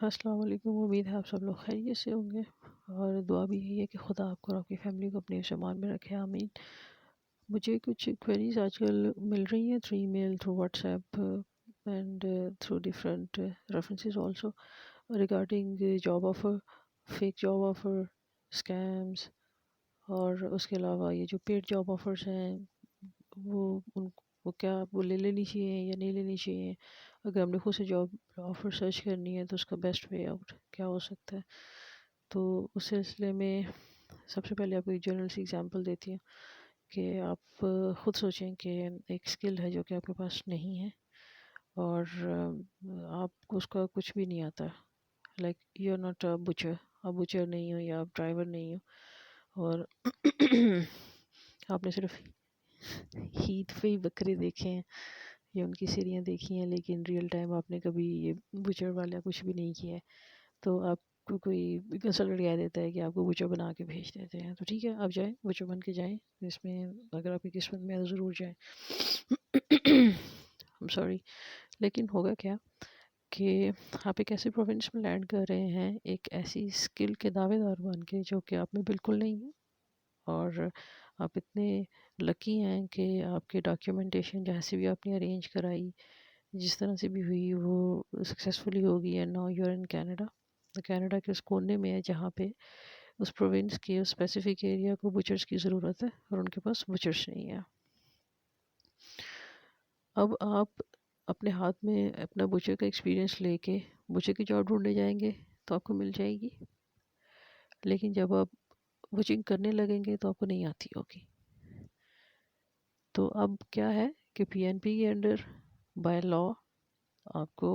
अस्सलाम वालेकुम। उम्मीद है आप सब लोग खैरियत से होंगे और दुआ भी यही है कि खुदा आपको और आपकी फैमिली को अपने सामान में रखे, आमीन। मुझे कुछ क्वेरीज आजकल मिल रही हैं through email, through WhatsApp and through different references also regarding job offer, fake job offer, scams और उसके अलावा ये जो पेड जॉब ऑफ़र्स हैं वो उन वो क्या वो ले लेनी चाहिए या नहीं लेनी चाहिए? अगर हमने खुद से जॉब ऑफ़र सर्च करनी है तो उसका बेस्ट वे आउट क्या हो सकता है? तो उस सिलसिले में सबसे पहले आपको एक जनरल सी एग्ज़ाम्पल देती हूँ कि आप खुद सोचें कि एक स्किल है जो कि आपके पास नहीं है और आपको उसका कुछ भी नहीं आता। Like you are not a butcher, आप बुचर नहीं हो या आप ड्राइवर नहीं हो और आपने सिर्फ़ ईद पे ही बकरे देखे हैं या उनकी सीरियाँ देखी हैं, लेकिन रियल टाइम आपने कभी ये बुचर वाला कुछ भी नहीं किया है। तो आपको कोई कंसल्टेंट कह देता है कि आपको बुचर बना के भेज देते हैं, तो ठीक है आप जाएँ, बुचर बन के जाएँ। इसमें अगर आपकी किस्मत में है तो ज़रूर जाएँ। I am sorry. लेकिन होगा क्या कि आप एक ऐसे प्रोविंस में लैंड कर रहे हैं, एक ऐसी स्किल के दावेदार बन के जो कि आप में बिल्कुल नहीं है और आप इतने लकी हैं कि आपके डॉक्यूमेंटेशन जहाँ से भी आपने अरेंज कराई, जिस तरह से भी हुई वो सक्सेसफुली होगी and now you are in Canada. तो कनाडा के उस कोने में है जहाँ पे उस प्रोविंस के उस स्पेसिफिक एरिया को बुचर्स की ज़रूरत है और उनके पास बुचर्स नहीं है। अब आप अपने हाथ में अपना बुचर का एक्सपीरियंस लेके बुचर की जॉब ढूंढने जाएंगे तो आपको मिल जाएगी, लेकिन जब आप बुचिंग करने लगेंगे तो आपको नहीं आती होगी। तो अब क्या है कि पीएनपी के अंडर बाय लॉ आपको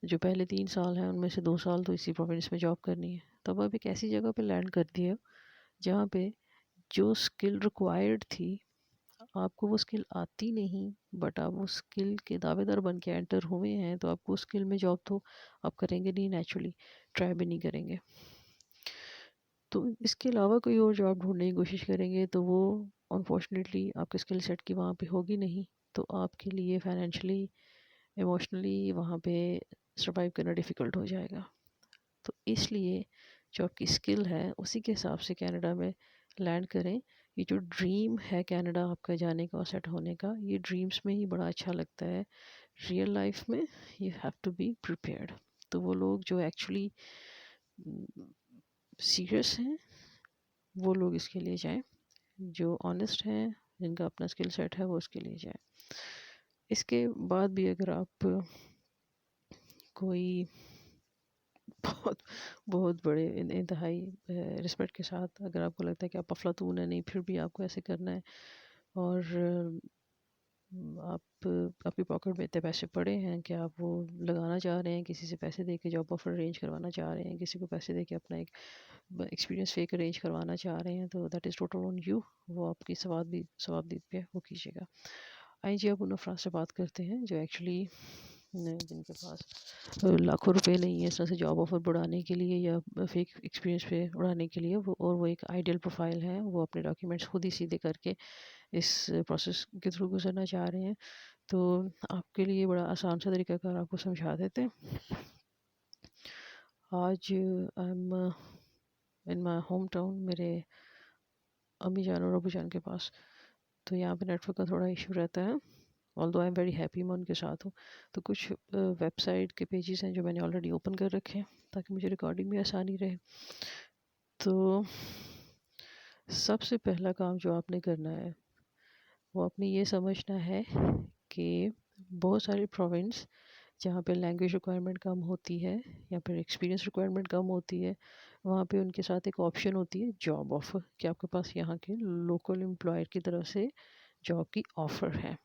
जो पहले 3 साल हैं उनमें से 2 साल तो इसी प्रोविंस में जॉब करनी है। तब आप एक ऐसी जगह पे लैंड कर दिए हो जहाँ पे जो स्किल रिक्वायर्ड थी आपको वो स्किल आती नहीं, बट आप उस स्किल के दावेदार बन के एंटर हुए हैं तो आपको उस स्किल में जॉब तो आप करेंगे नहीं, नेचुरली ट्राई भी नहीं करेंगे। तो इसके अलावा कोई और जॉब ढूंढने की कोशिश करेंगे तो वो अनफॉर्चुनेटली आपके स्किल सेट की वहाँ पे होगी नहीं, तो आपके लिए फाइनेंशियली, इमोशनली वहाँ पे सर्वाइव करना डिफ़िकल्ट हो जाएगा। तो इसलिए जो आपकी स्किल है उसी के हिसाब से कनाडा में लैंड करें। ये जो ड्रीम है कनाडा आपका जाने का और सेट होने का, ये ड्रीम्स में ही बड़ा अच्छा लगता है। रियल लाइफ में you have to be prepared. तो वो लोग जो एक्चुअली सीरियस हैं वो लोग इसके लिए जाएं, जो ऑनेस्ट हैं जिनका अपना स्किल सेट है वो उसके लिए जाएं। इसके बाद भी अगर आप कोई बहुत बहुत बड़े इंतहाई रिस्पेक्ट के साथ अगर आपको लगता है कि आप अफलातून है, नहीं फिर भी आपको ऐसे करना है और आप आपकी पॉकेट में इतने पैसे पड़े हैं कि आप वो लगाना चाह रहे हैं, किसी से पैसे दे के जॉब ऑफर अरेंज करवाना चाह रहे हैं, किसी को पैसे दे के अपना एक एक्सपीरियंस फेक अरेंज करवाना चाह रहे हैं, तो that is total on you. वो आपकी सवाब पे वो कीजिएगा। आइए अब उन अफराद से बात करते हैं जो एक्चुअली जिनके पास लाखों रुपए नहीं है इस तरह से जॉब ऑफर बढ़ाने के लिए या फेक एक्सपीरियंस पे उड़ाने के लिए, वो और वो एक आइडियल प्रोफाइल है, वो अपने डॉक्यूमेंट्स खुद ही सीधे करके इस प्रोसेस के थ्रू गुजरना चाह रहे हैं। तो आपके लिए बड़ा आसान सा तरीकाकार आपको समझा देते हैं। आज I am in my home town, मेरे अम्मी जान और अबू जान के पास। तो यहाँ पे नेटवर्क का थोड़ा इशू रहता है, although I am very happy, मैं उनके साथ हूँ। तो कुछ वेबसाइट के पेजेस हैं जो मैंने ऑलरेडी ओपन कर रखे हैं ताकि मुझे रिकॉर्डिंग में आसानी रहे। तो सबसे पहला काम जो आपने करना है वो आपने ये समझना है कि बहुत सारे प्रोविंस जहाँ पे लैंग्वेज रिक्वायरमेंट कम होती है या फिर एक्सपीरियंस रिक्वायरमेंट कम होती है, वहाँ पे उनके साथ एक ऑप्शन होती है जॉब ऑफ़र, कि आपके पास यहाँ के लोकल एम्प्लॉयर की तरफ से जॉब की ऑफ़र है।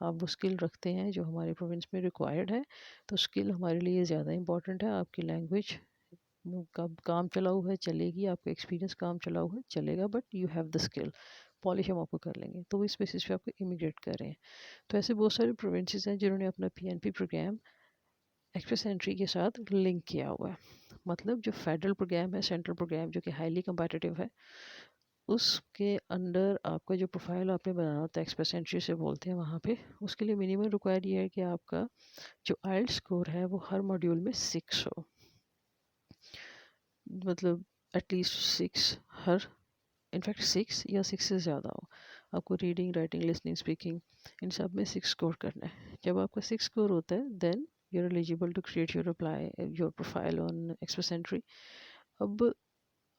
आप वो स्किल रखते हैं जो हमारे प्रोविंस में रिक्वायर्ड है, तो स्किल हमारे लिए ज़्यादा इंपॉर्टेंट है। आपकी लैंग्वेज कब काम चला हुआ है चलेगी, आपका एक्सपीरियंस काम चला हुआ है चलेगा, but you have the skill, polish हम आपको कर लेंगे। तो इस बेसिस पे आपको इमिग्रेट कर रहे हैं। तो ऐसे बहुत सारे प्रोविंसेस हैं जिन्होंने अपना पीएनपी प्रोग्राम एक्सप्रेस एंट्री के साथ लिंक किया हुआ है। मतलब जो फेडरल प्रोग्राम है, सेंट्रल प्रोग्राम जो कि हाईली कम्पिटिटिव है, उसके अंडर आपका जो प्रोफाइल आपने बनाना होता है, एक्सप्रेस एंट्री से बोलते हैं वहाँ पे, उसके लिए मिनिमम रिक्वायर्ड ये है कि आपका जो आइल्ट स्कोर है वो हर मॉड्यूल में 6 हो। मतलब एटलीस्ट 6 हर, इनफैक्ट 6 या 6 से ज़्यादा हो। आपको reading, writing, listening, speaking in सब में 6 स्कोर करना है। जब आपका 6 स्कोर होता है then you are eligible to create your profile on express entry. अब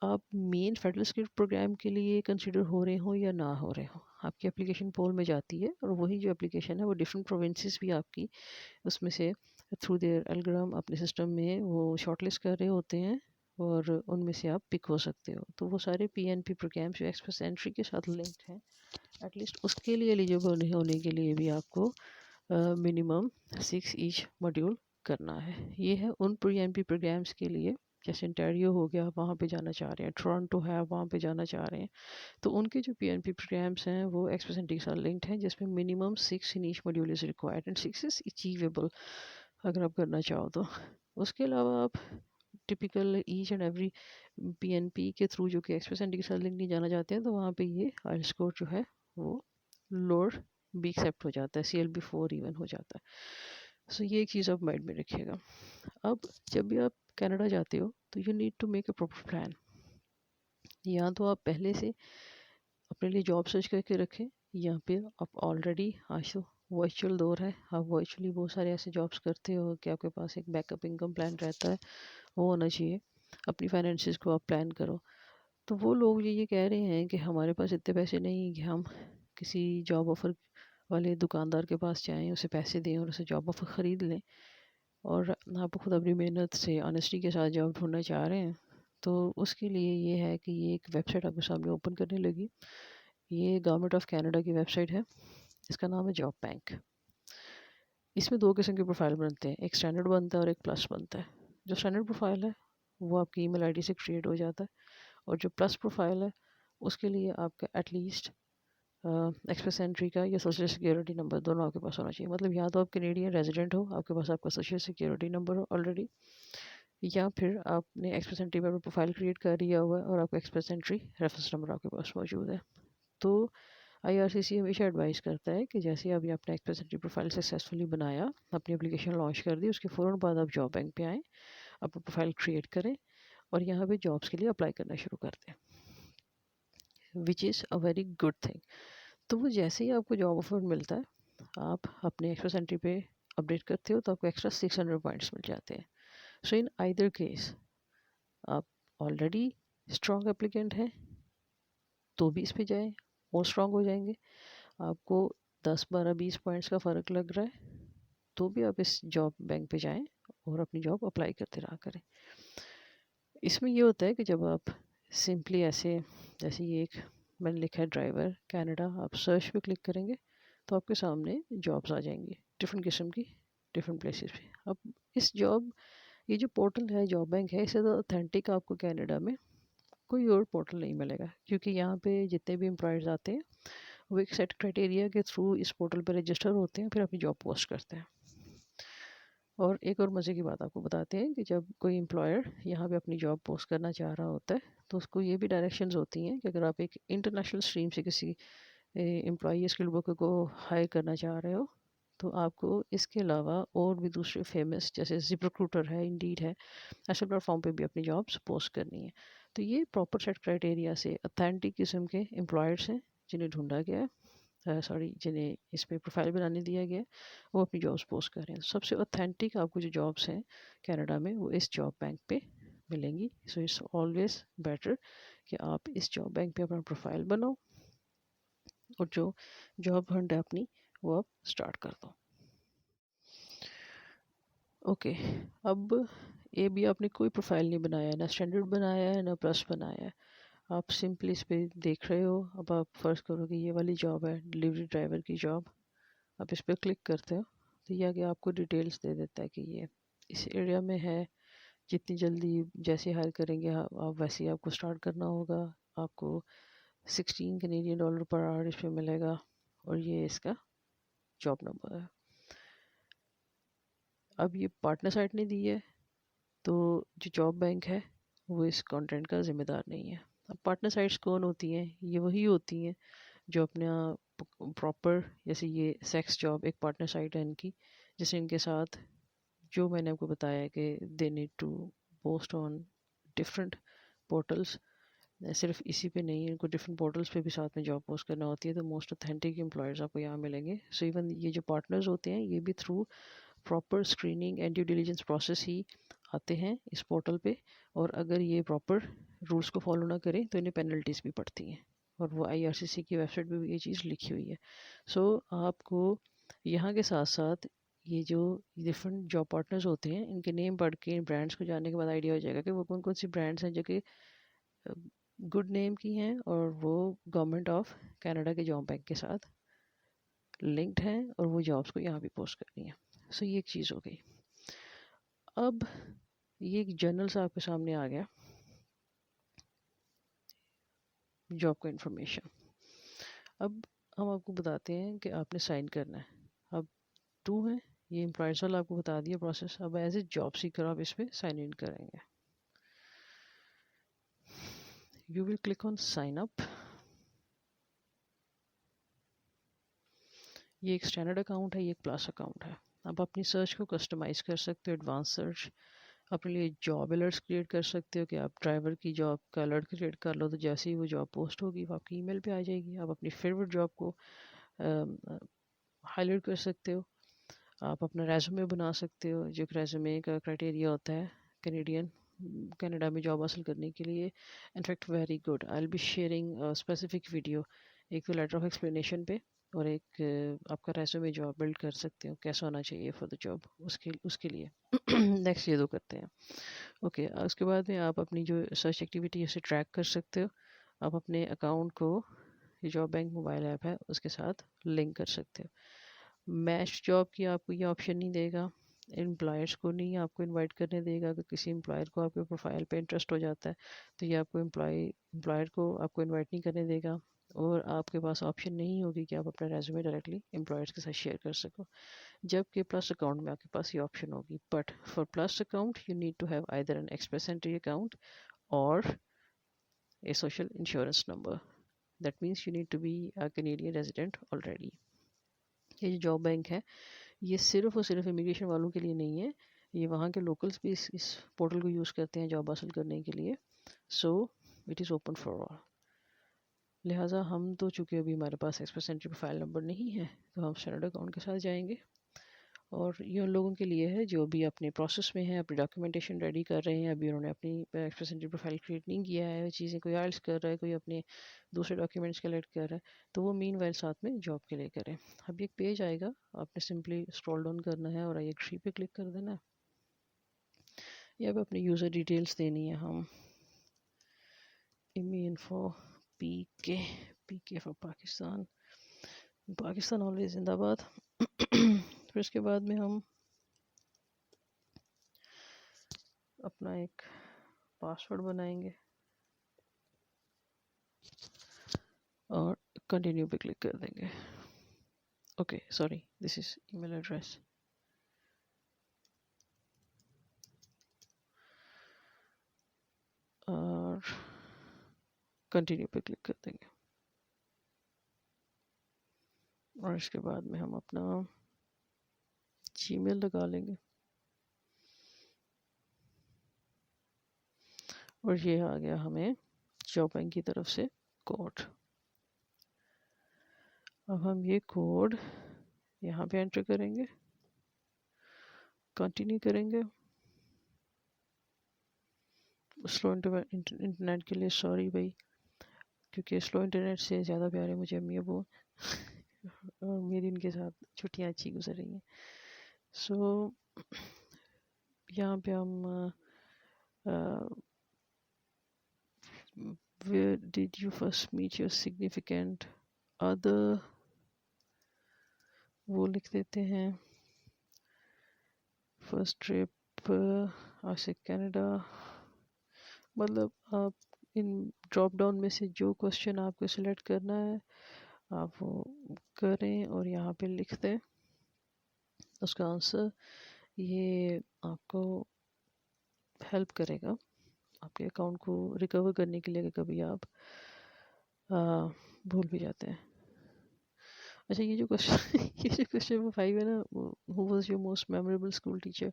आप मेन फेडरल स्किल प्रोग्राम के लिए कंसिडर हो रहे हो या ना हो रहे हो, आपकी एप्लीकेशन पोल में जाती है और वही जो एप्लीकेशन है वो डिफरेंट प्रोविंसेस भी आपकी उसमें से थ्रू देयर एल्गोरिथम अपने सिस्टम में वो शॉर्टलिस्ट कर रहे होते हैं और उनमें से आप पिक हो सकते हो। तो वो सारे पीएनपी प्रोग्राम्स जो एक्सप्रेस एंट्री के साथ लिंक्ड हैं, एटलीस्ट उसके लिए एलिजिबल होने के लिए भी आपको मिनिमम 6 ईच मॉड्यूल करना है। ये है उन पीएनपी प्रोग्राम्स के लिए, जैसे इंटेरियो हो गया, वहाँ पे जाना चाह रहे हैं, टोरंटो है वहाँ पे जाना चाह रहे हैं, तो उनके जो पीएनपी प्रोग्राम्स हैं वो एक्सप्रेस एंट्री के साथ लिंक्ड हैं, जिसमें minimum 6 in each module is required and 6 is achievable अगर आप करना चाहो तो। उसके अलावा आप typical each and every PNP के थ्रू जो कि एक्सप्रेस एंट्री के साथ लिंक नहीं जाना चाहते हैं, तो वहाँ पे ये आइल्स स्कोर जो है वो लोअर भी एक्सेप्ट हो जाता है, CLB 4 इवन हो जाता है। सो ये एक चीज़ आप माइंड में रखिएगा। अब जब भी आप कनाडा जाते हो तो you need to make a proper plan. या तो आप पहले से अपने लिए जॉब सर्च करके रखें, या फिर आप ऑलरेडी, आज तो वर्चुअल दौर है, आप वर्चुअली बहुत सारे ऐसे जॉब्स करते हो कि आपके पास एक बैकअप इनकम प्लान रहता है, वो होना चाहिए। अपनी फाइनेंसिस को आप प्लान करो। तो वो लोग ये कह रहे हैं कि हमारे पास इतने पैसे नहीं कि हम किसी जॉब ऑफ़र वाले दुकानदार के पास जाएं, उसे पैसे दें और उसे जॉब ऑफ़र ख़रीद लें, और आप खुद अपनी मेहनत से ऑनेस्टी के साथ जॉब ढूंढना चाह रहे हैं, तो उसके लिए ये है कि ये एक वेबसाइट आपके सामने ओपन करने लगी। ये गवर्नमेंट ऑफ कनाडा की वेबसाइट है, इसका नाम है जॉब बैंक। इसमें दो किस्म के प्रोफाइल बनते हैं, एक स्टैंडर्ड बनता है और एक प्लस बनता है। जो स्टैंडर्ड प्रोफाइल है वो आपकी ईमेल आईडी से क्रिएट हो जाता है, और जो प्लस प्रोफाइल है उसके लिए आपका एटलीस्ट एक्सप्रेस एंट्री का या सोशल सिक्योरिटी नंबर दोनों आपके पास होना चाहिए। मतलब या तो आप कैनेडियन रेजिडेंट हो, आपके पास आपका सोशल सिक्योरिटी नंबर हो ऑलरेडी, या फिर आपने एक्सप्रेस एंट्री पर प्रोफाइल क्रिएट कर दिया हुआ है और आपका एक्सप्रेस एंट्री रेफरेंस नंबर आपके पास मौजूद है। तो IRCC हमेशा एडवाइस करता है कि जैसे अभी आपने एक्सप्रेस एंट्री प्रोफाइल सक्सेसफुली बनाया, अपनी एप्लीकेशन लॉन्च कर दी, उसके फ़ौरन बाद आप जॉब बैंक पे आएँ, अपना प्रोफाइल क्रिएट करें और यहाँ पे जॉब्स के लिए अप्लाई करना शुरू कर दें, which is a very good thing. तो वो जैसे ही आपको जॉब ऑफर मिलता है, आप अपने एक्सप्रेस एंट्री पे अपडेट करते हो तो आपको एक्स्ट्रा 600 पॉइंट्स मिल जाते हैं। सो इन आइदर केस आप ऑलरेडी स्ट्रॉन्ग एप्लीकेंट हैं तो भी इस पे जाएं, और स्ट्रॉन्ग हो जाएंगे। आपको 10, 12, 20 पॉइंट्स का फ़र्क लग रहा है तो भी आप इस जॉब बैंक पे जाएं और अपनी जॉब अप्लाई करते रहा करें। इसमें ये होता है कि जब आप सिंपली ऐसे, जैसे ये एक मैंने लिखा है ड्राइवर कनाडा, आप सर्च पे क्लिक करेंगे तो आपके सामने जॉब्स आ जाएंगी डिफरेंट किस्म की, डिफरेंट प्लेसेस पे। अब ये जो पोर्टल है जॉब बैंक है, इससे तो ऑथेंटिक आपको कनाडा में कोई और पोर्टल नहीं मिलेगा, क्योंकि यहाँ पे जितने भी एम्प्लॉयज़ आते हैं वो एक सेट क्राइटेरिया के थ्रू इस पोर्टल पर रजिस्टर होते हैं, फिर अपनी जॉब पोस्ट करते हैं। और एक और मज़े की बात आपको बताते हैं कि जब कोई एम्प्लॉयर यहाँ पे अपनी जॉब पोस्ट करना चाह रहा होता है तो उसको ये भी डायरेक्शंस होती हैं कि अगर आप एक इंटरनेशनल स्ट्रीम से किसी एम्प्लॉई स्किल वर्कर को हायर करना चाह रहे हो, तो आपको इसके अलावा और भी दूसरे फेमस जैसे ZipRecruiter है, इंडीड है, ऐसे प्लेटफॉर्म पे भी अपनी जॉब्स पोस्ट करनी है। तो ये प्रॉपर सेट क्राइटेरिया से अथेंटिक किस्म के एम्प्लॉयर्स हैं जिन्हें ढूंढा गया है, जिन्हें इस पे प्रोफाइल बनाने दिया गया है, वो अपनी जॉब्स पोस्ट कर रहे हैं। सबसे ऑथेंटिक आपको जो जॉब्स हैं कनाडा में वो इस जॉब बैंक पे मिलेंगी। सो इट्स ऑलवेज बेटर कि आप इस जॉब बैंक पे अपना प्रोफाइल बनाओ और जो जॉब हंट है अपनी वो आप स्टार्ट कर दो। ओके, अब ये भी आपने कोई प्रोफाइल नहीं बनाया है, ना स्टैंडर्ड बनाया है ना प्लस बनाया है, आप सिंपली इस पे देख रहे हो। अब आप फर्ज करो कि ये वाली जॉब है डिलीवरी ड्राइवर की जॉब, आप इस पर क्लिक करते हो तो ये आगे आपको डिटेल्स दे देता है कि ये इस एरिया में है, जितनी जल्दी जैसे हायर करेंगे आप वैसे ही आपको स्टार्ट करना होगा। आपको 16 कैनेडियन डॉलर पर आवर इस पर मिलेगा और ये इसका जॉब नंबर है। अब ये पार्टनर साइट ने दी है तो जो जॉब बैंक है वो इस कंटेंट का ज़िम्मेदार नहीं है। अब पार्टनर साइट्स कौन होती हैं? ये वही होती हैं जो अपना प्रॉपर, जैसे ये सेक्स जॉब एक पार्टनर साइट है इनकी, जैसे इनके साथ जो मैंने आपको बताया कि they need to post on different portals, सिर्फ इसी पे नहीं, इनको डिफरेंट पोर्टल्स पे भी साथ में जॉब पोस्ट करना होती है, तो मोस्ट ऑथेंटिक एम्प्लॉयर्स आपको यहाँ मिलेंगे। सो इवन ये जो पार्टनर्स होते हैं ये भी through proper screening and due diligence process ही आते हैं इस पोर्टल पे, और अगर ये प्रॉपर रूल्स को फॉलो ना करें तो इन्हें पेनल्टीज भी पड़ती हैं, और वो IRCC की वेबसाइट पे भी ये चीज़ लिखी हुई है। सो आपको यहाँ के साथ साथ ये जो डिफरेंट जॉब पार्टनर्स होते हैं इनके नेम पढ़ के, ब्रांड्स को जानने के बाद आइडिया हो जाएगा कि वो कौन कौन सी ब्रांड्स हैं जो कि गुड नेम की हैं और वो गवर्नमेंट ऑफ कनाडा के जॉब बैंक के साथ लिंक्ड हैं और वो जॉब्स को यहाँ भी पोस्ट करनी है। सो ये एक चीज़ हो गई। अब ये एक जर्नल सा आपके सामने आ गया, जॉब का इंफॉर्मेशन। अब हम आपको बताते हैं कि आपने साइन करना है। अब 2 है, ये एम्प्लॉयर्स वाला आपको बता दिया प्रोसेस। अब एज ए जॉब सीकर आप इस पर साइन इन करेंगे। You will click on sign up. ये एक स्टैंडर्ड अकाउंट है, ये एक प्लस अकाउंट है। आप अपनी सर्च को कस्टमाइज़ कर सकते हो, एडवांस सर्च, अपने लिए जॉब अलर्ट्स क्रिएट कर सकते हो कि आप ड्राइवर की जॉब का अलर्ट क्रिएट कर लो, तो जैसे ही वो जॉब पोस्ट होगी वो आपकी ईमेल पे आ जाएगी। आप अपनी फेवरेट जॉब को हाईलाइट कर सकते हो। आप अपना रेज्यूमे बना सकते हो, जो रेज्यूमे का क्राइटेरिया होता है कनाडा में जॉब हासिल करने के लिए। In fact very good, I will be sharing specific video, एक तो लेटर ऑफ एक्सप्लेनेशन पे और एक आपका रेज्यूमे जो आप बिल्ड कर सकते हो कैसा होना चाहिए फॉर द जॉब, उसके लिए। नेक्स्ट ये दो करते हैं। ओके, उसके बाद में आप अपनी जो सर्च एक्टिविटी उसे ट्रैक कर सकते हो। आप अपने अकाउंट को, ये जॉब बैंक मोबाइल ऐप है उसके साथ लिंक कर सकते हो। मैच जॉब की आपको ये ऑप्शन नहीं देगा, एम्प्लॉयर्स को नहीं आपको इनवाइट करने देगा। अगर किसी एम्प्लॉयर को आपके प्रोफाइल पे इंटरेस्ट हो जाता है तो ये आपको एम्प्लॉयर को आपको इनवाइट नहीं करने देगा, और आपके पास ऑप्शन नहीं होगी कि आप अपना रेज्यूमे डायरेक्टली एम्प्लॉयर्स के साथ शेयर कर सको। जबकि प्लस अकाउंट में आपके पास ये ऑप्शन होगी। But for plus account you need to have either an express entry account और a social insurance number. That means you need to be a Canadian resident already. ये जो जॉब बैंक है ये सिर्फ और सिर्फ इमिग्रेशन वालों के लिए नहीं है, ये वहाँ के लोकल्स भी इस पोर्टल को यूज़ करते हैं जॉब हासिल करने के लिए। So it is open for all. लिहाजा हम तो चूँकि अभी हमारे पास एक्सप्रेस एंट्री प्रोफाइल नंबर नहीं है तो हम स्टैंडर्ड अकाउंट के साथ जाएंगे, और ये उन लोगों के लिए है जो अभी अपने प्रोसेस में है, अपनी डॉक्यूमेंटेशन रेडी कर रहे हैं। अभी उन्होंने अपनी एक्सप्रेस एंट्री प्रोफाइल क्रिएट नहीं किया है, चीज़ें कोई आइल्स कर रहा है, कोई अपने दूसरे डॉक्यूमेंट्स कलेक्ट कर रहा है, तो वो मीनवाइल साथ में जॉब के लिए करें। अब एक पेज आएगा, आपने सिंपली स्क्रॉल डाउन करना है और आई एग्री पे क्लिक कर देना है। या अब अपनी यूज़र डिटेल्स देनी है, हम Emmy info PK for Pakistan, Pakistan always जिंदाबाद। फिर उसके बाद में हम अपना एक पासवर्ड बनाएंगे और कंटिन्यू पे क्लिक कर देंगे। Okay sorry, this is email address. और कंटिन्यू पे क्लिक कर देंगे, और इसके बाद में हम अपना जीमेल लगा लेंगे, और ये आ गया हमें जॉब बैंक की तरफ से कोड। अब हम ये कोड यहाँ पे एंटर करेंगे, कंटिन्यू करेंगे। स्लो इंटरनेट के लिए सॉरी भाई, क्योंकि स्लो इंटरनेट से ज़्यादा प्यारे मुझे अम्मी अबू और मेरी इनके साथ छुट्टियाँ अच्छी गुजर रही हैं। सो यहाँ पे हम where did you first meet your significant other, वो लिख देते हैं। फर्स्ट ट्रिप से कनाडा, मतलब आप इन ड्रॉप डाउन में से जो क्वेश्चन आपको सिलेक्ट करना है आप वो करें और यहाँ पे लिख दें उसका आंसर। ये आपको हेल्प करेगा आपके अकाउंट को रिकवर करने के लिए, अगर कभी आप भूल भी जाते हैं। अच्छा, ये जो क्वेश्चन ये जो क्वेश्चन नंबर 5 है ना, who was your most memorable school teacher.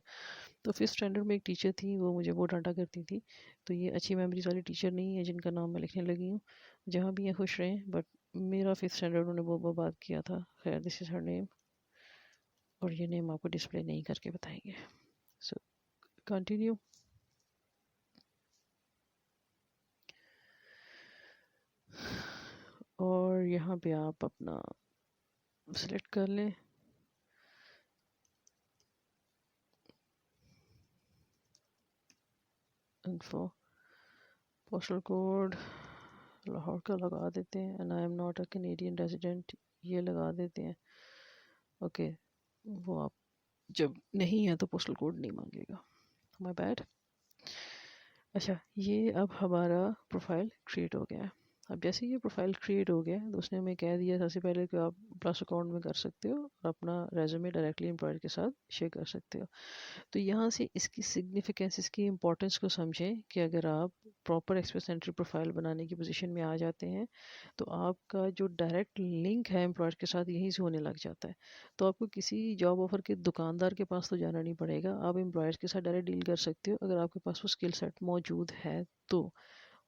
तो फिफ्थ स्टैंडर्ड में एक टीचर थी, वो मुझे बहुत डांटा करती थी। तो ये अच्छी मेमोरीज वाली टीचर नहीं है जिनका नाम मैं लिखने लगी हूँ। जहाँ भी ये खुश रहें, बट मेरा फिफ्थ स्टैंडर्ड उन्होंने बहुत बर्बाद किया था। खैर, दिस इज़ हर नेम, और ये नेम आपको डिस्प्ले नहीं करके बताएंगे। So continue. और यहाँ पे आप अपना सेलेक्ट कर लें। इन्फो, पोस्टल कोड लाहौर का लगा देते हैं, and I am not a Canadian resident, ये लगा देते हैं। ओके, वो आप जब नहीं है तो पोस्टल कोड नहीं मांगेगा। My bad. अच्छा, ये अब हमारा प्रोफाइल क्रिएट हो गया है। अब जैसे ये प्रोफाइल क्रिएट हो गया तो उसने हमें कह दिया सबसे पहले कि आप प्लस अकाउंट में कर सकते हो और अपना रेज्यूमे डायरेक्टली एम्प्लॉयर के साथ शेयर कर सकते हो। तो यहाँ से इसकी सिग्निफिकेंस, इसकी इम्पोर्टेंस को समझें कि अगर आप प्रॉपर एक्सप्रेस एंट्री प्रोफाइल बनाने की पोजीशन में आ जाते हैं तो आपका जो डायरेक्ट लिंक है एम्प्लॉयर के साथ यहीं से होने लग जाता है। तो आपको किसी जॉब ऑफर के दुकानदार के पास तो जाना नहीं पड़ेगा, आप एम्प्लॉयर के साथ डायरेक्ट डील कर सकते हो अगर आपके पास वो स्किल सेट मौजूद है तो।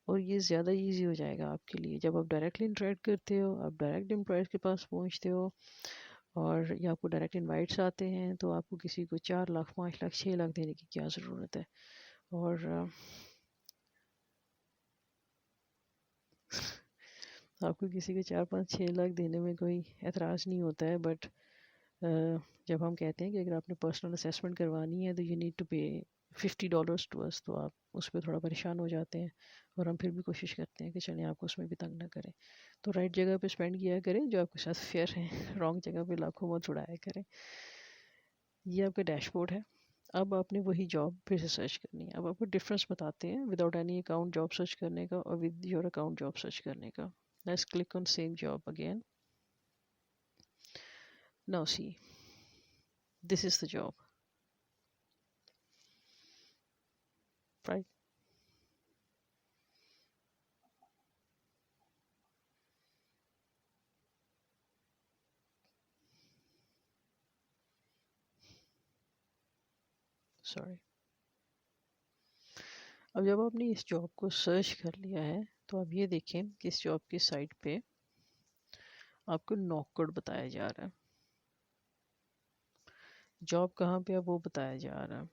और ये ज़्यादा इजी हो जाएगा आपके लिए जब आप डायरेक्टली इंटरेक्ट करते हो, आप डायरेक्ट एम्प्लॉयर के पास पहुंचते हो, और या आपको डायरेक्ट इनवाइट्स आते हैं, तो आपको किसी को 4 लाख 5 लाख 6 लाख देने की क्या ज़रूरत है। और आपको किसी को 4 5 6 लाख देने में कोई एतराज़ नहीं होता है, बट जब हम कहते हैं कि अगर आपने पर्सनल असेसमेंट करवानी है तो यू नीड टू पे $50 टू अस, तो आप उस पर थोड़ा परेशान हो जाते हैं। और हम फिर भी कोशिश करते हैं कि चलें आपको उसमें भी तंग ना करें। तो राइट जगह पे स्पेंड किया करें जो आपके साथ फेयर है, रॉन्ग जगह पे लाखों मत उड़ाया करें। ये आपका डैशबोर्ड है। अब आपने वही जॉब फिर से सर्च करनी है। अब आपको डिफरेंस बताते हैं without any account job search करने का और with your account job search करने का। Let's click on same job again. Now see, this is the job, right. Sorry. अब जब आपने इस जॉब को सर्च कर लिया है तो आप ये देखें कि इस जॉब की साइट पे आपको नॉक कोड बताया जा रहा है। जॉब कहाँ पे है वो बताया जा रहा है।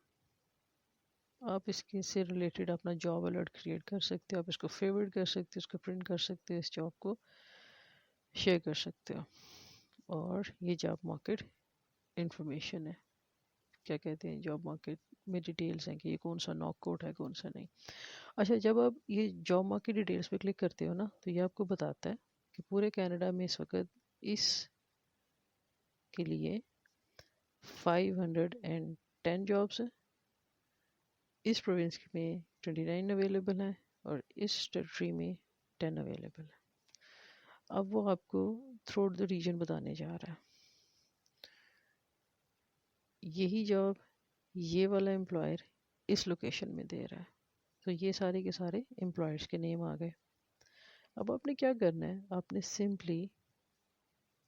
आप इसके से रिलेटेड अपना जॉब अलर्ट क्रिएट कर सकते हो, आप इसको फेवरेट कर सकते हो, इसको प्रिंट कर सकते हो, इस जॉब को शेयर कर सकते हो। और ये जॉब मार्केट इंफॉर्मेशन है, क्या कहते हैं, जॉब मार्केट में डिटेल्स हैं कि ये कौन सा नॉक कोड है कौन सा नहीं। अच्छा, जब आप ये जॉब मार्केट डिटेल्स पे क्लिक करते हो ना तो ये आपको बताता है कि पूरे कनाडा में इस वक्त इस के लिए 510 जॉब्स हैं, इस प्रोविंस में 29 अवेलेबल हैं, और इस टेरिटरी में 10 अवेलेबल है। अब वो आपको थ्रू आउट द रीजन बताने जा रहा है। यही जॉब ये वाला एम्प्लॉयर इस लोकेशन में दे रहा है। तो ये सारे के सारे एम्प्लॉयर्स के नेम आ गए। अब आपने क्या करना है, आपने सिंपली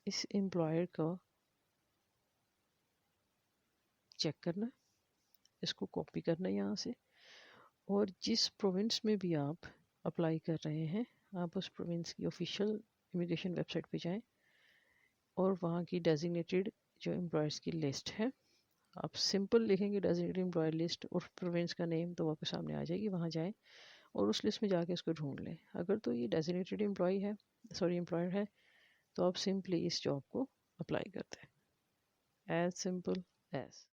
इस एम्प्लॉयर को चेक करना है, इसको कॉपी करना है यहाँ से, और जिस प्रोविंस में भी आप अप्लाई कर रहे हैं आप उस प्रोविंस की ऑफिशियल इमिग्रेशन वेबसाइट पे जाएं और वहाँ की डेजिग्नेटेड जो एम्प्लॉयर्स की लिस्ट है, आप सिंपल लिखेंगे डेजिग्नेटेड एम्प्लॉयर लिस्ट और प्रोविंस का नेम, तो आपके सामने आ जाएगी। वहाँ जाएं और उस लिस्ट में जाके इसको ढूंढ लें। अगर तो ये डेजिग्नेटेड एम्प्लॉय है, सॉरी एम्प्लॉयर है, तो आप सिंपली इस जॉब को अप्लाई करते हैं, एज सिंपल एज।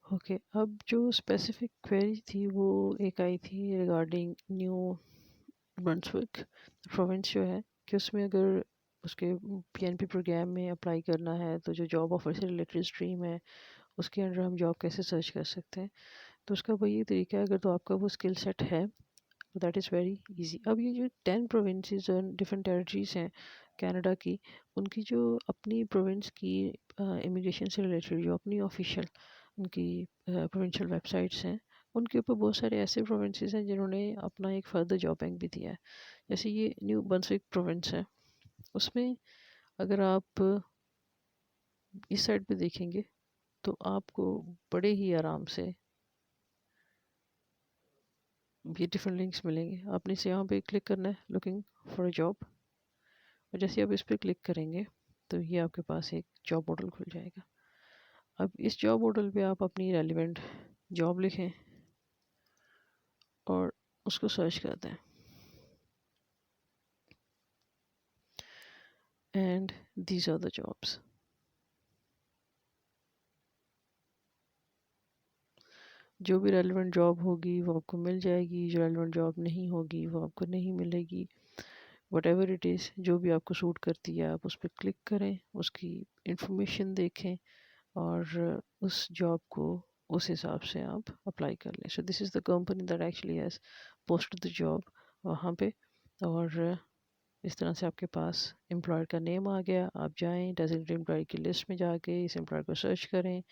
ओके, अब जो स्पेसिफिक क्वेरी थी वो एक आई थी रिगार्डिंग न्यू ब्रंसविक प्रोविंस जो है, कि उसमें अगर उसके पीएनपी प्रोग्राम में अप्लाई करना है तो जो जॉब ऑफर से रिलेटेड स्ट्रीम है उसके अंडर हम जॉब कैसे सर्च कर सकते हैं। तो उसका वही तरीका है, अगर तो आपका वो स्किल सेट है तो दैट इज़ वेरी इजी। अब ये जो 10 प्रोविंसेस और डिफरेंट टेरिटरीज हैं कनाडा की, उनकी जो अपनी प्रोविंस की इमिग्रेशन से रिलेटेड जो अपनी ऑफिशियल उनकी प्रोविंशियल वेबसाइट्स हैं, उनके ऊपर बहुत सारे ऐसे प्रोविंसेस हैं जिन्होंने अपना एक फर्दर जॉब बैंक भी दिया है। जैसे ये न्यू ब्रंसविक प्रोविंस है, उसमें अगर आप इस साइड पे देखेंगे तो आपको बड़े ही आराम से ये डिफरेंट लिंक्स मिलेंगे। आपने इसे यहाँ पे क्लिक करना है, लुकिंग फॉर अ जॉब, और जैसे आप इस पर क्लिक करेंगे तो ये आपके पास एक जॉब पोर्टल खुल जाएगा। अब इस जॉब पोर्टल पे आप अपनी रेलिवेंट जॉब लिखें और उसको सर्च करते हैं, and these are the jobs. जो भी रेलिवेंट जॉब होगी वो आपको मिल जाएगी, जो रेलिवेंट जॉब नहीं होगी वो आपको नहीं मिलेगी। वट एवर इट इज़, जो भी आपको सूट करती है आप उस पर क्लिक करें, उसकी इंफॉर्मेशन देखें और उस जॉब को उस हिसाब से आप अप्लाई कर लें। So this is the company that actually has posted the job वहाँ पे। और इस तरह से आपके पास एम्प्लॉयर का नेम आ गया। आप जाएं डेजिग्नेटेड एम्प्लॉयर की लिस्ट में जाके इस एम्प्लॉयर को सर्च करें।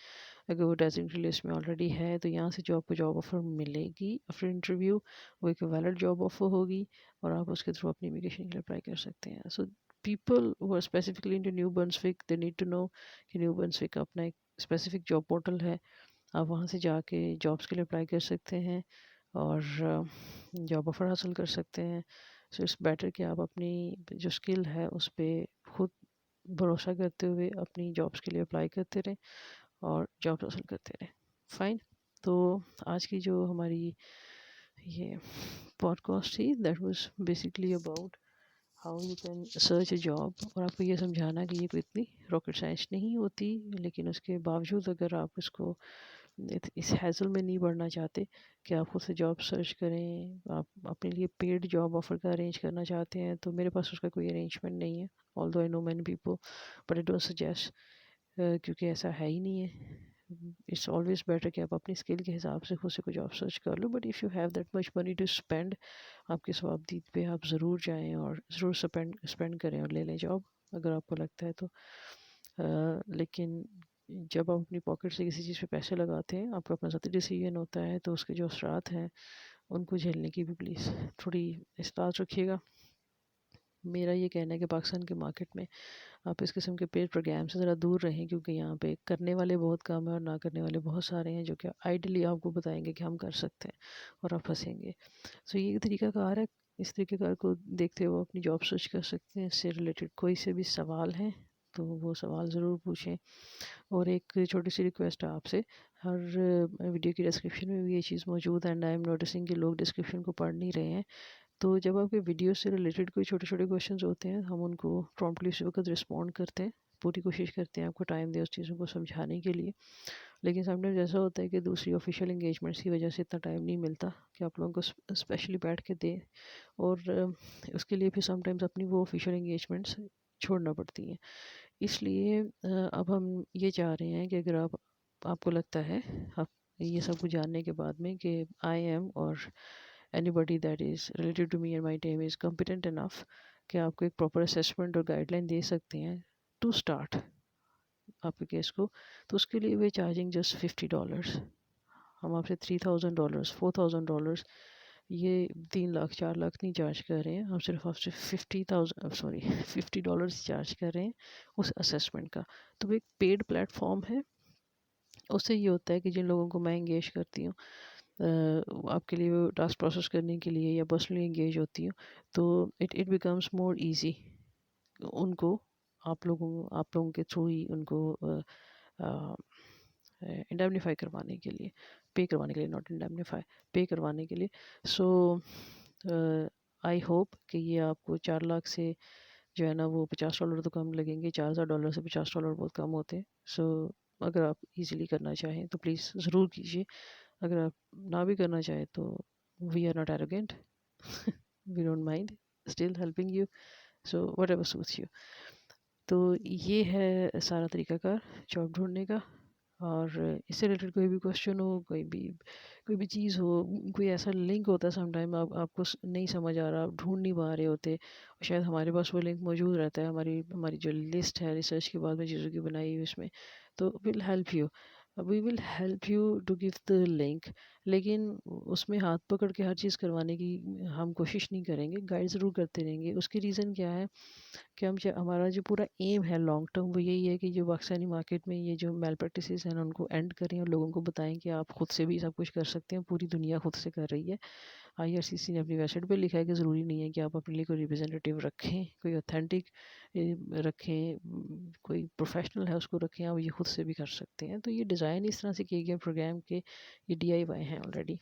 अगर वो डेजिग्नेटेड लिस्ट में ऑलरेडी है तो यहाँ से जो आपको जॉब ऑफर मिलेगी आफ्टर इंटरव्यू, वो एक वैलिड जॉब ऑफर होगी और आप उसके थ्रू अपनी इमिग्रेशन के लिए अप्लाई कर सकते हैं। So people who are specifically into New Brunswick, they need to know कि न्यू बर्न्सविक का अपना एक स्पेसिफिक जॉब पोर्टल है। आप वहाँ से जाके जॉब्स के लिए अप्लाई कर सकते हैं और जॉब ऑफर हासिल कर सकते हैं। सो इट्स बेटर कि आप अपनी जो स्किल है उस पर खुद भरोसा करते हुए अपनी जॉब्स के लिए अप्लाई करते रहें और जॉब हासिल करते रहें। फाइन। तो आज की जो हमारी ये पॉडकास्ट थी that was basically about how you can search a job, और आपको ये समझाना कि ये कोई इतनी रॉकेट साइंस नहीं होती, लेकिन उसके बावजूद अगर आप इसको इस हैसल में नहीं बढ़ना चाहते कि आप खुद से जॉब सर्च करें, आप अपने लिए पेड जॉब ऑफर का अरेंज करना चाहते हैं, तो मेरे पास उसका कोई अरेंजमेंट नहीं है। Although I know many people, but I don't suggest, क्योंकि ऐसा है ही नहीं है। इट्स ऑलवेज बेटर कि आप अपनी स्किल के हिसाब से खुद से कोई जॉब सर्च कर लो, but if you have that much money to spend, आपके स्वाबदीद पे आप ज़रूर जाएं और ज़रूर स्पेंड करें और ले लें जॉब अगर आपको लगता है तो। लेकिन जब आप अपनी पॉकेट से किसी चीज़ पे पैसे लगाते हैं, आपका अपना ज़ाती डिसीजन होता है, तो उसके जो असरात हैं उनको झेलने की भी प्लीज़ थोड़ी इस्तात रखिएगा। मेरा ये कहना है कि पाकिस्तान के मार्केट में आप इस किस्म के पेड प्रोग्राम से ज़रा दूर रहें, क्योंकि यहाँ पे करने वाले बहुत कम है और ना करने वाले बहुत सारे हैं जो कि आइडली आपको बताएंगे कि हम कर सकते हैं और आप फंसेंगे। सो ये एक तरीकाकार है। इस तरीक़ेकार को देखते हुए अपनी जॉब सर्च कर सकते हैं। इससे रिलेटेड कोई से भी सवाल हैं तो वो सवाल ज़रूर पूछें। और एक छोटी सी रिक्वेस्ट है आपसे, हर वीडियो की डिस्क्रिप्शन में भी ये चीज़ मौजूद है, एंड आई एम नोटिसिंग कि लोग डिस्क्रिप्शन को पढ़ नहीं रहे हैं। तो जब आपके वीडियो से रिलेटेड कोई छोटे छोटे क्वेश्चंस होते हैं, हम उनको प्रॉम्प्टली उसी वक्त रिस्पॉन्ड करते हैं, पूरी कोशिश करते हैं आपको टाइम दें उस चीज़ों को समझाने के लिए। लेकिन समटाइम्स ऐसा होता है कि दूसरी ऑफिशियल इंगेजमेंट्स की वजह से इतना टाइम नहीं मिलता कि आप लोगों को स्पेशली बैठ के दें, और उसके लिए फिर समटाइम्स अपनी वो ऑफिशियल इंगेजमेंट्स छोड़ना पड़ती हैं। इसलिए अब हम ये चाह रहे हैं कि अगर आपको लगता है, आप ये सब कुछ जानने के बाद में, कि आई एम और anybody that is related to me and my team is competent enough कि आपको एक प्रॉपर असेसमेंट और गाइडलाइन दे सकते हैं टू स्टार्ट आपके केस को, तो उसके लिए वे चार्जिंग जस्ट $50। हम आपसे $3000, $4000, ये 3 लाख 4 लाख नहीं चार्ज कर रहे हैं। हम सिर्फ आपसे $50 चार्ज कर रहे हैं उस असेसमेंट का। तो वो एक पेड प्लेटफॉर्म है। उससे ये होता है कि जिन लोगों को मैं इंगेज करती हूँ आपके लिए वो टास्क प्रोसेस करने के लिए या पर्सनली इंगेज होती हूँ, तो इट बिकम्स मोर इजी उनको, आप लोगों के थ्रू ही उनको इंडेमनीफाई करवाने के लिए, पे करवाने के लिए, नॉट इंडेमनीफाई, पे करवाने के लिए। सो आई होप कि ये आपको 4 लाख से जो है ना वो $50 तो कम लगेंगे। $4000 से $50 बहुत कम होते हैं। सो अगर आप इजीली करना चाहें तो प्लीज़ ज़रूर कीजिए। अगर आप ना भी करना चाहें तो we are not arrogant, we don't mind still helping you, so whatever suits you. तो ये है सारा तरीकाकार जॉब ढूंढने का। और इससे रिलेटेड कोई भी क्वेश्चन हो, कोई भी चीज़ हो, कोई ऐसा लिंक होता है समटाइम आपको नहीं समझ आ रहा, आप ढूंढ नहीं पा रहे होते, और शायद हमारे पास वो लिंक मौजूद रहता है, हमारी हमारी जो लिस्ट है रिसर्च के बाद में चीज़ों की बनाई हुई उसमें, तो will help you. We will help you to give the link, लेकिन उसमें हाथ पकड़ के हर चीज़ करवाने की हम कोशिश नहीं करेंगे, गाइड ज़रूर करते रहेंगे। उसकी रीज़न क्या है कि हमारा जो पूरा एम है लॉन्ग टर्म वो यही है कि जो पाकिस्तानी मार्केट में ये जो मेल प्रैक्टिसेस हैं उनको एंड करें और लोगों को बताएं कि आप खुद से भी सब कुछ कर सकते हैं, पूरी दुनिया खुद से कर रही है। आईआरसीसी ने अपनी वेबसाइट पे लिखा है कि ज़रूरी नहीं है कि आप अपने लिए कोई रिप्रेजेंटेटिव रखें, कोई ऑथेंटिक रखें, कोई प्रोफेशनल है उसको रखें, आप ये खुद से भी कर सकते हैं। तो ये डिज़ाइन इस तरह से किए गए प्रोग्राम के, ये डीआईवाई हैं ऑलरेडी।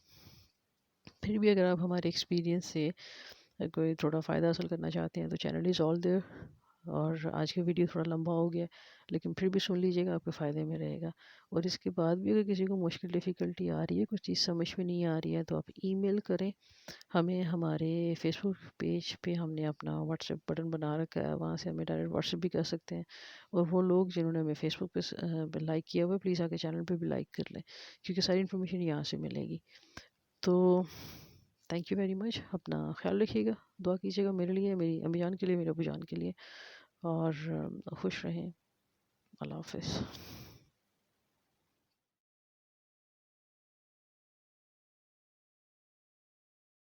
फिर भी अगर आप हमारे एक्सपीरियंस से कोई थोड़ा फ़ायदा हासिल करना चाहते हैं तो चैनल इज़ ऑल देयर। और आज का वीडियो थोड़ा लंबा हो गया, लेकिन फिर भी सुन लीजिएगा, आपके फ़ायदे में रहेगा। और इसके बाद भी अगर किसी को मुश्किल डिफ़िकल्टी आ रही है, कुछ चीज़ समझ में नहीं आ रही है, तो आप ईमेल करें हमें। हमारे फेसबुक पेज पे हमने अपना व्हाट्सएप बटन बना रखा है, वहाँ से हमें डायरेक्ट व्हाट्सएप भी कर सकते हैं। और वो लोग जिन्होंने हमें फेसबुक पे लाइक किया हुआ है, प्लीज़ आके चैनल पे भी लाइक कर लें, क्योंकि सारी इन्फॉर्मेशन यहाँ से मिलेगी। तो थैंक यू वेरी मच, अपना ख्याल रखिएगा, दुआ कीजिएगा मेरे लिए, मेरी अम्मी जान के लिए, मेरे अबू जान के लिए। और खुश रहें। अल्लाह हाफ़िज़।